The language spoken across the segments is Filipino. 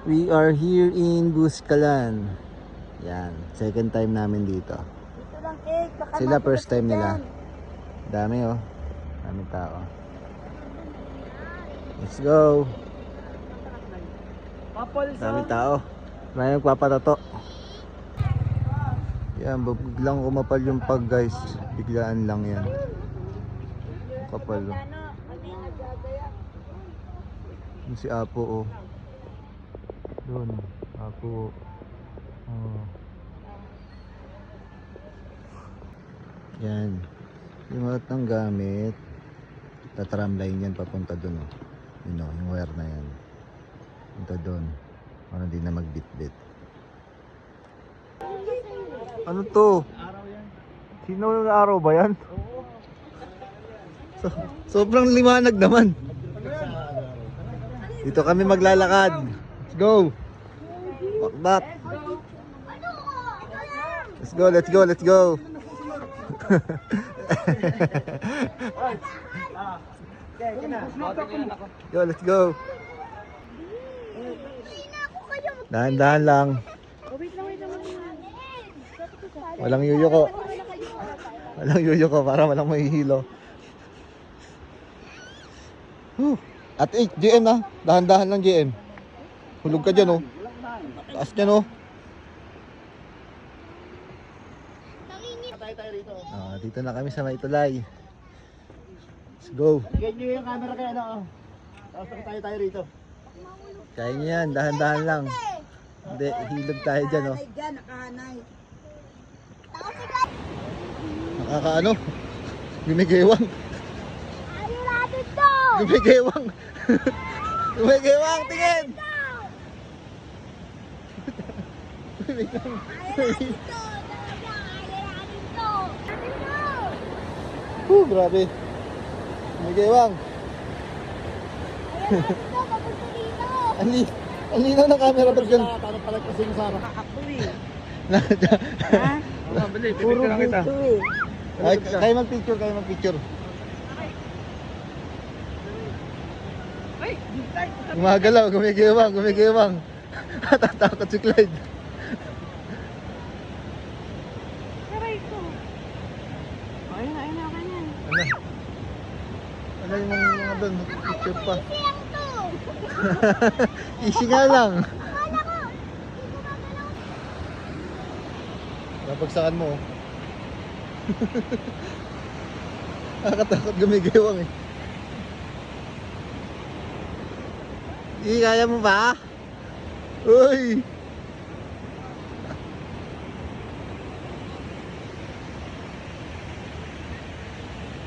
We are here in Buscalan. Yan, second time namin dito. Dito lang, cake. Baka Sila matulas first time ka nila. dyan. Dami oh. Daming tao. Let's go. Daming tao. May nagpapatato. Yan, biglang kumapal yung pag guys. Biglaan lang yan. Kapal oh. Yung si Apo oh. Doon, Apo. Oh. Yan. Yung lahat ng gamit, tatramline yan papunta doon oh. Yun oh, yung wire na yan. Punta doon. Para hindi na magbitbit. Ano to? Araw yan. Sino na araw ba yan? Sobrang liwanag naman. Dito kami maglalakad. Let's go. Walk back. Let's go, let's go, let's go. Go, let's go. Dahan-dahan lang. Walang yuyuko. Walang yuyuko para walang mahihilo. At GM na. Dahan-dahan lang GM. Hulog ka dyan oh. Taas dyan oh. Dito na kami sa Maytulay. Let's go. Ganyan nyo yung camera kaya ano. Tapos tayo rito. Kaya nyo yan. Dahan-dahan lang. Hindi, hilog tayo dyan oh. Nakahanay. Nakakaano? Gumigewang. Ayaw natin to! Gumigewang. Gumigewang, tingin! Gumigewang. Ayaw natin to! Talaga, ayaw natin to! Natin to! Grabe. Gumigewang. Ayaw natin to! Papunta dito! Ang linaw ng camera ba't ganun? Parang palagpasin mo sana. Kakapoy. Ha? Puro kita. Ay, kayo mag-picture, kayo mag-picture. Gumagalaw, gumigewang, gumigewang. Tatakot si Clyde. Aray ko. Ayun na, kanyan. Ano yung mga doon? Picture pa. Siyang to! Easy nga lang. Akala ko! Hindi ko magalaw. Napagsakan mo. Nakakatakot gumigewang eh. Kaya mo ba? Uy!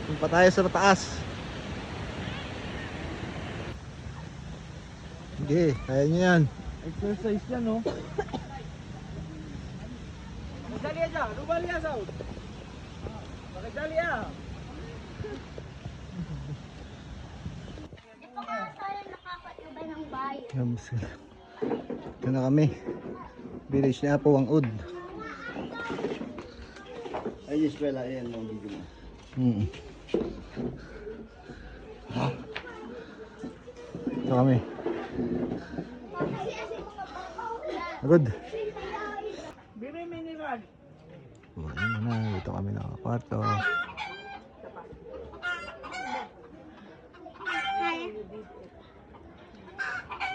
Punta tayo sa mataas. Sige, kaya nyo yan. Exercise yan no. Dali aja, rubali aja. Bakit dali ah? Di pa kaya tayo nakakaiba ng bayan. Ito na kami. Village na po ang Ud. Ay, eskwela yan ang video mo. Ito kami. Agad. Biri mineral. Ayun na, dito kami nakakwarto.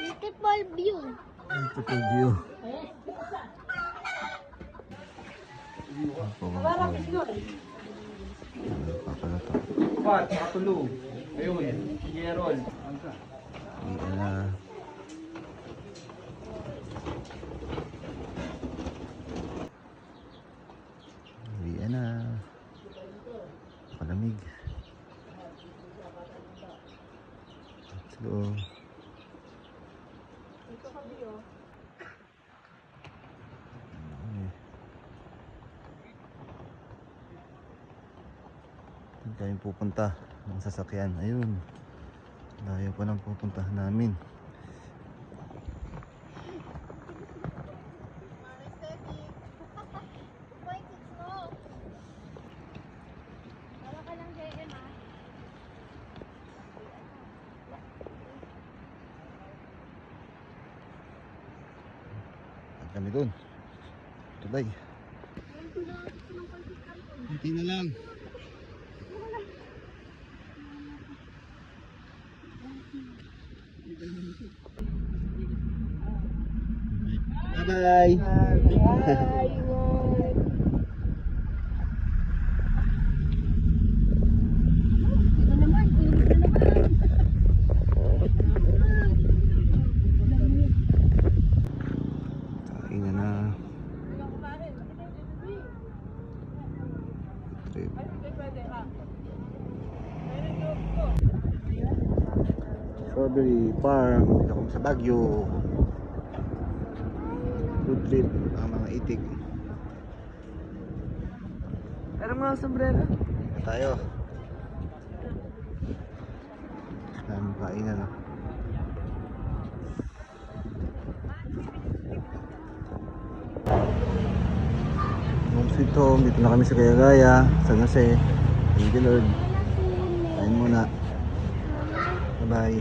Beautiful view. Beautiful view. Papalato. What? Patulog. Ayun. Gerol. Ayan na. Ayan na. Palamig. Let's go. Saan kayong pupunta ng sasakyan? Ayun. Layo pa ng pupuntahan namin. Kami dun. Tubay. Hindi na lang. Bye-bye. Ito naman, ito naman. Kain na. Trip. Strawberry Farm. Dito kami sa Baguio. Good trip ang mga itik. Pero mga sombrero. Tayo. Dami kainan na. Home sweet home. Dito na kami sa Kayagaya. San Jose. Thank you Lord. Kain muna. Bye bye.